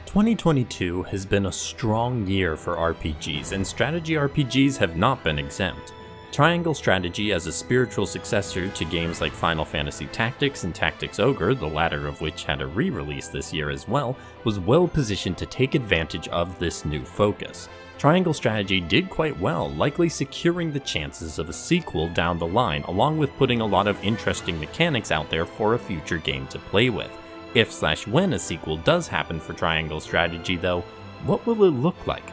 2022 has been a strong year for RPGs, and strategy RPGs have not been exempt. Triangle Strategy, as a spiritual successor to games like Final Fantasy Tactics and Tactics Ogre, the latter of which had a re-release this year as well, was well positioned to take advantage of this new focus. Triangle Strategy did quite well, likely securing the chances of a sequel down the line, along with putting a lot of interesting mechanics out there for a future game to play with. If/when a sequel does happen for Triangle Strategy though, what will it look like?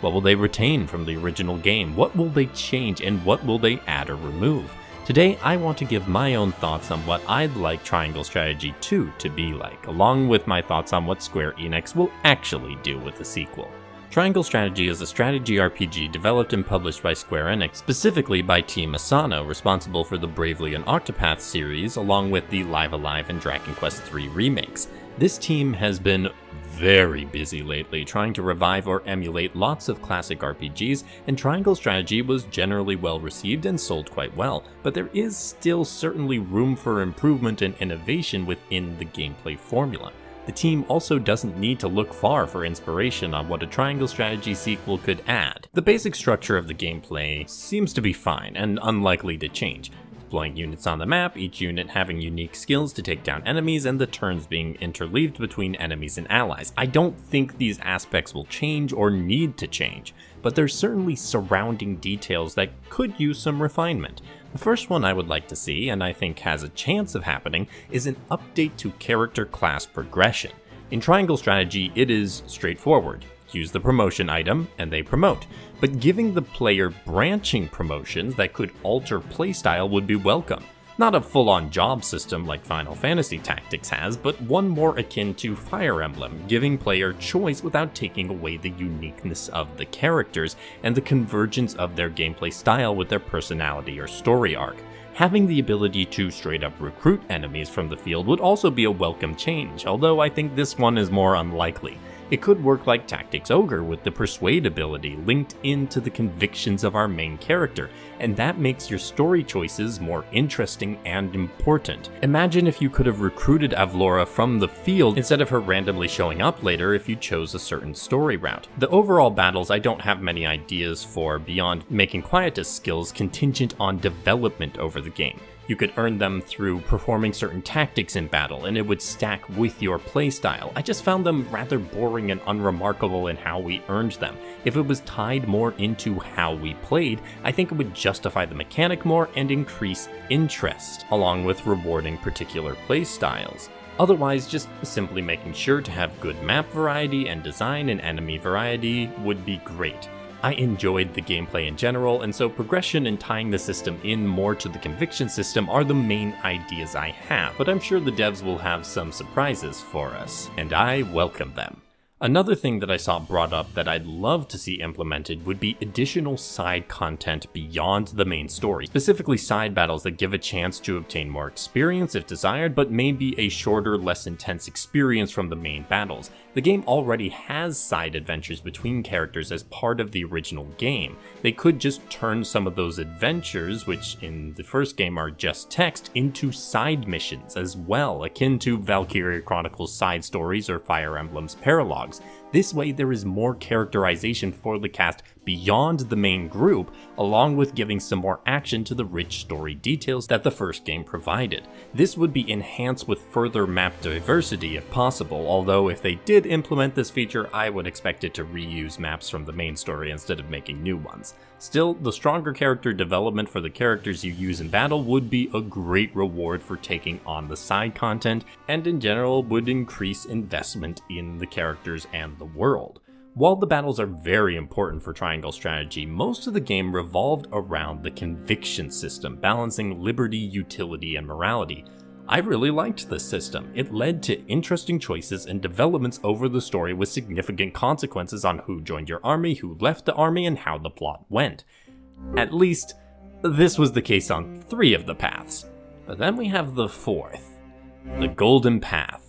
What will they retain from the original game? What will they change, and what will they add or remove? Today I want to give my own thoughts on what I'd like Triangle Strategy 2 to be like, along with my thoughts on what Square Enix will actually do with the sequel. Triangle Strategy is a strategy RPG developed and published by Square Enix, specifically by Team Asano, responsible for the Bravely and Octopath series, along with the Live Alive and Dragon Quest III remakes. This team has been very busy lately, trying to revive or emulate lots of classic RPGs, and Triangle Strategy was generally well received and sold quite well, but there is still certainly room for improvement and innovation within the gameplay formula. The team also doesn't need to look far for inspiration on what a Triangle Strategy sequel could add. The basic structure of the gameplay seems to be fine and unlikely to change. Deploying units on the map, each unit having unique skills to take down enemies, and the turns being interleaved between enemies and allies. I don't think these aspects will change or need to change, but there's certainly surrounding details that could use some refinement. The first one I would like to see, and I think has a chance of happening, is an update to character class progression. In Triangle Strategy, it is straightforward. Use the promotion item, and they promote. But giving the player branching promotions that could alter playstyle would be welcome. Not a full-on job system like Final Fantasy Tactics has, but one more akin to Fire Emblem, giving player choice without taking away the uniqueness of the characters and the convergence of their gameplay style with their personality or story arc. Having the ability to straight up recruit enemies from the field would also be a welcome change, although I think this one is more unlikely. It could work like Tactics Ogre with the Persuade ability linked into the convictions of our main character, and that makes your story choices more interesting and important. Imagine if you could have recruited Avlora from the field instead of her randomly showing up later if you chose a certain story route. The overall battles I don't have many ideas for beyond making Quietus skills contingent on development over the game. You could earn them through performing certain tactics in battle, and it would stack with your playstyle. I just found them rather boring and unremarkable in how we earned them. If it was tied more into how we played, I think it would justify the mechanic more and increase interest, along with rewarding particular playstyles. Otherwise, just simply making sure to have good map variety and design and enemy variety would be great. I enjoyed the gameplay in general, and so progression and tying the system in more to the conviction system are the main ideas I have, but I'm sure the devs will have some surprises for us, and I welcome them. Another thing that I saw brought up that I'd love to see implemented would be additional side content beyond the main story, specifically side battles that give a chance to obtain more experience if desired, but maybe a shorter, less intense experience from the main battles. The game already has side adventures between characters as part of the original game. They could just turn some of those adventures, which in the first game are just text, into side missions as well, akin to Valkyria Chronicles side stories or Fire Emblem's Paralogs. This way there is more characterization for the cast beyond the main group, along with giving some more action to the rich story details that the first game provided. This would be enhanced with further map diversity if possible, although if they did implement this feature, I would expect it to reuse maps from the main story instead of making new ones. Still, the stronger character development for the characters you use in battle would be a great reward for taking on the side content, and in general would increase investment in the characters and the world. While the battles are very important for Triangle Strategy, most of the game revolved around the conviction system, balancing liberty, utility, and morality. I really liked this system. It led to interesting choices and developments over the story with significant consequences on who joined your army, who left the army, and how the plot went. At least, this was the case on 3 of the paths. But then we have the 4th, the Golden Path.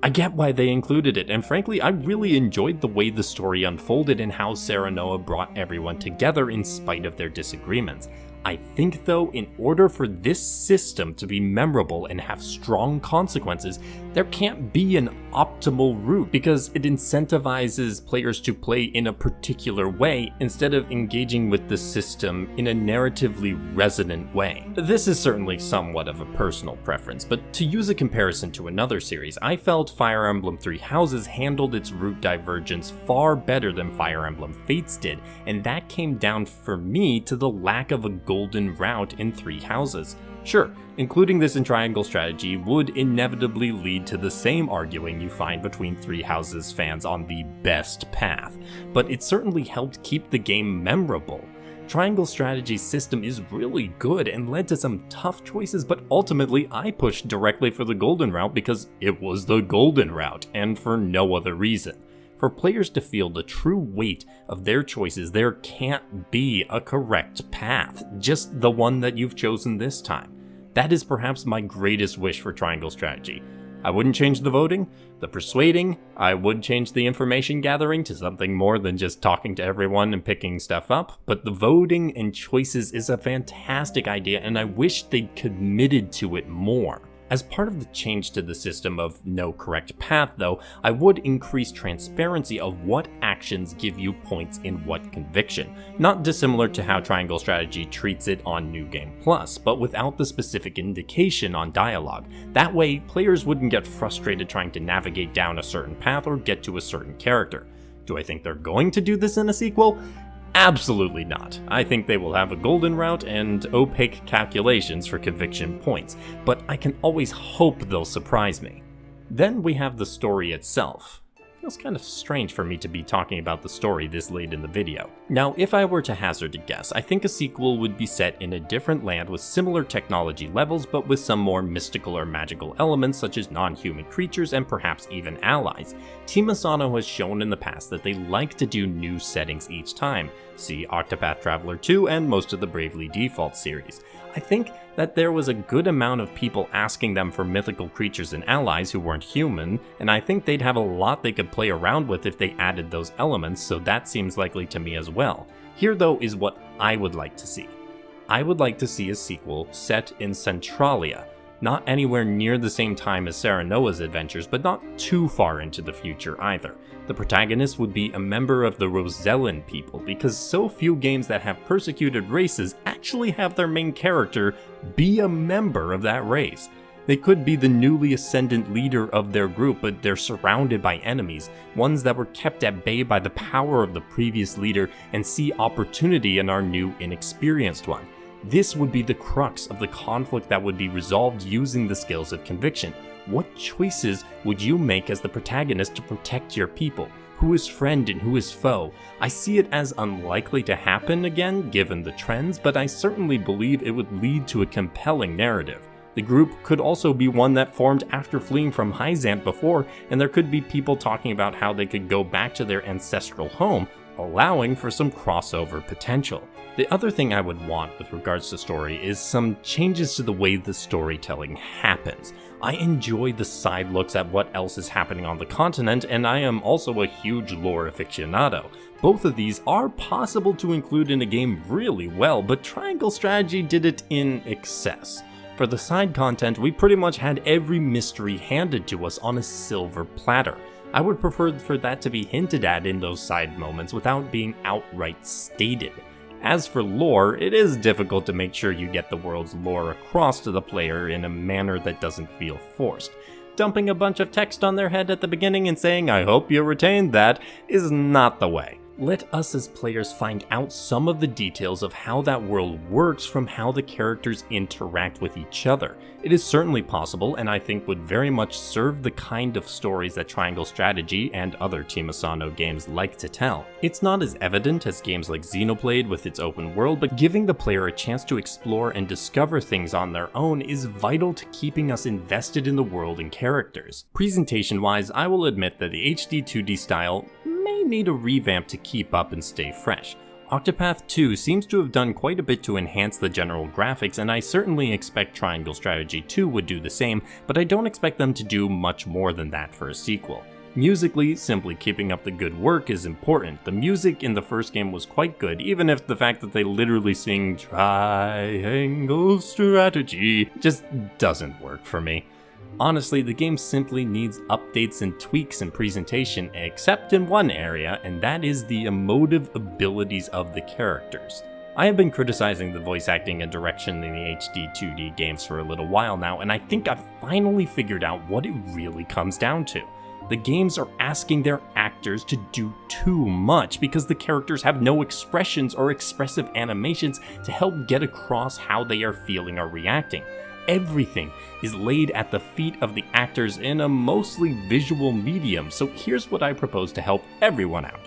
I get why they included it, and frankly, I really enjoyed the way the story unfolded and how Serenoa brought everyone together in spite of their disagreements. I think though, in order for this system to be memorable and have strong consequences, there can't be an optimal route because it incentivizes players to play in a particular way instead of engaging with the system in a narratively resonant way. This is certainly somewhat of a personal preference, but to use a comparison to another series, I felt Fire Emblem Three Houses handled its route divergence far better than Fire Emblem Fates did, and that came down for me to the lack of a golden route in Three Houses. Sure, including this in Triangle Strategy would inevitably lead to the same arguing you find between Three Houses fans on the best path, but it certainly helped keep the game memorable. Triangle Strategy's system is really good and led to some tough choices, but ultimately I pushed directly for the golden route because it was the golden route, and for no other reason. For players to feel the true weight of their choices, there can't be a correct path, just the one that you've chosen this time. That is perhaps my greatest wish for Triangle Strategy. I wouldn't change the voting, the persuading, I would change the information gathering to something more than just talking to everyone and picking stuff up, but the voting and choices is a fantastic idea and I wish they'd committed to it more. As part of the change to the system of no correct path though, I would increase transparency of what actions give you points in what conviction, not dissimilar to how Triangle Strategy treats it on New Game Plus, but without the specific indication on dialogue. That way, players wouldn't get frustrated trying to navigate down a certain path or get to a certain character. Do I think they're going to do this in a sequel? Absolutely not. I think they will have a golden route and opaque calculations for conviction points, but I can always hope they'll surprise me. Then we have the story itself. Feels kind of strange for me to be talking about the story this late in the video. Now, if I were to hazard a guess, I think a sequel would be set in a different land with similar technology levels, but with some more mystical or magical elements such as non-human creatures and perhaps even allies. Team Asano has shown in the past that they like to do new settings each time. See Octopath Traveler 2 and most of the Bravely Default series. I think that there was a good amount of people asking them for mythical creatures and allies who weren't human, and I think they'd have a lot they could play around with if they added those elements, so that seems likely to me as well. Here though is what I would like to see. I would like to see a sequel set in Centralia, not anywhere near the same time as Serenoa's adventures, but not too far into the future either. The protagonist would be a member of the Rosellan people, because so few games that have persecuted races actually have their main character be a member of that race. They could be the newly ascendant leader of their group, but they're surrounded by enemies, ones that were kept at bay by the power of the previous leader, and see opportunity in our new inexperienced one. This would be the crux of the conflict that would be resolved using the skills of conviction. What choices would you make as the protagonist to protect your people? Who is friend and who is foe? I see it as unlikely to happen again, given the trends, but I certainly believe it would lead to a compelling narrative. The group could also be one that formed after fleeing from Hyzant before, and there could be people talking about how they could go back to their ancestral home, allowing for some crossover potential. The other thing I would want with regards to story is some changes to the way the storytelling happens. I enjoy the side looks at what else is happening on the continent, and I am also a huge lore aficionado. Both of these are possible to include in a game really well, but Triangle Strategy did it in excess. For the side content, we pretty much had every mystery handed to us on a silver platter. I would prefer for that to be hinted at in those side moments without being outright stated. As for lore, it is difficult to make sure you get the world's lore across to the player in a manner that doesn't feel forced. Dumping a bunch of text on their head at the beginning and saying, "I hope you retained that," is not the way. Let us as players find out some of the details of how that world works from how the characters interact with each other. It is certainly possible, and I think would very much serve the kind of stories that Triangle Strategy and other Team Asano games like to tell. It's not as evident as games like Xenoblade with its open world, but giving the player a chance to explore and discover things on their own is vital to keeping us invested in the world and characters. Presentation-wise, I will admit that the HD 2D style may need a revamp to keep up and stay fresh. Octopath 2 seems to have done quite a bit to enhance the general graphics, and I certainly expect Triangle Strategy 2 would do the same, but I don't expect them to do much more than that for a sequel. Musically, simply keeping up the good work is important. The music in the first game was quite good, even if the fact that they literally sing triangle strategy just doesn't work for me. Honestly, the game simply needs updates and tweaks in presentation, except in one area, and that is the emotive abilities of the characters. I have been criticizing the voice acting and direction in the HD 2D games for a little while now, and I think I've finally figured out what it really comes down to. The games are asking their actors to do too much because the characters have no expressions or expressive animations to help get across how they are feeling or reacting. Everything is laid at the feet of the actors in a mostly visual medium, so here's what I propose to help everyone out.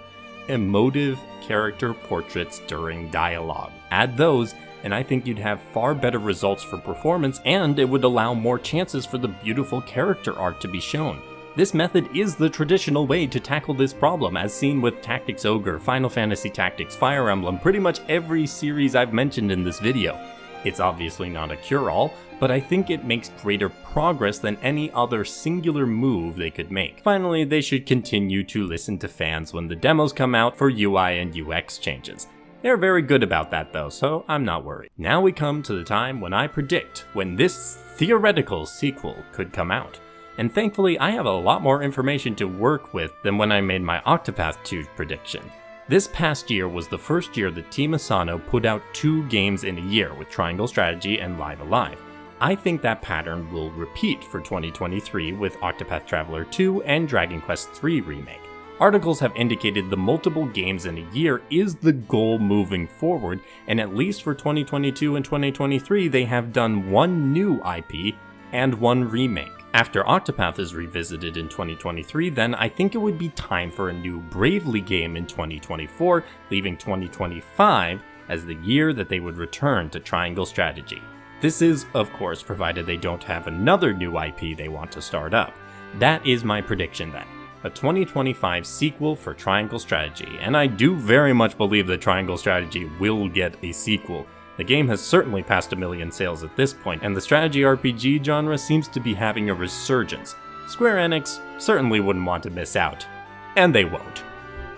Emotive character portraits during dialogue. Add those, and I think you'd have far better results for performance, and it would allow more chances for the beautiful character art to be shown. This method is the traditional way to tackle this problem, as seen with Tactics Ogre, Final Fantasy Tactics, Fire Emblem, pretty much every series I've mentioned in this video. It's obviously not a cure-all, but I think it makes greater progress than any other singular move they could make. Finally, they should continue to listen to fans when the demos come out for UI and UX changes. They're very good about that though, so I'm not worried. Now we come to the time when I predict when this theoretical sequel could come out. And thankfully, I have a lot more information to work with than when I made my Octopath 2 prediction. This past year was the first year that Team Asano put out 2 games in a year with Triangle Strategy and Live Alive. I think that pattern will repeat for 2023 with Octopath Traveler 2 and Dragon Quest III Remake. Articles have indicated the multiple games in a year is the goal moving forward, and at least for 2022 and 2023 they have done 1 new IP and 1 remake. After Octopath is revisited in 2023, then I think it would be time for a new Bravely game in 2024, leaving 2025 as the year that they would return to Triangle Strategy. This is, of course, provided they don't have another new IP they want to start up. That is my prediction then. A 2025 sequel for Triangle Strategy, and I do very much believe that Triangle Strategy will get a sequel. The game has certainly passed 1 million sales at this point, and the strategy RPG genre seems to be having a resurgence. Square Enix certainly wouldn't want to miss out. And they won't.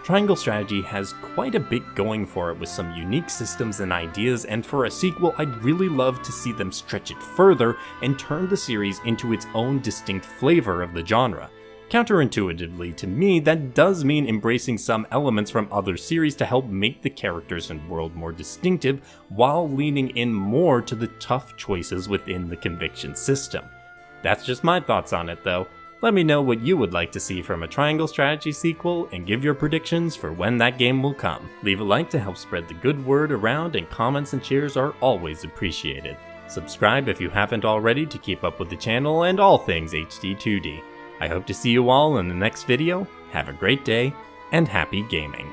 Triangle Strategy has quite a bit going for it with some unique systems and ideas, and for a sequel I'd really love to see them stretch it further and turn the series into its own distinct flavor of the genre. Counterintuitively to me, that does mean embracing some elements from other series to help make the characters and world more distinctive, while leaning in more to the tough choices within the Conviction system. That's just my thoughts on it though. Let me know what you would like to see from a Triangle Strategy sequel, and give your predictions for when that game will come. Leave a like to help spread the good word around, and comments and shares are always appreciated. Subscribe if you haven't already to keep up with the channel and all things HD 2D. I hope to see you all in the next video. Have a great day, and happy gaming.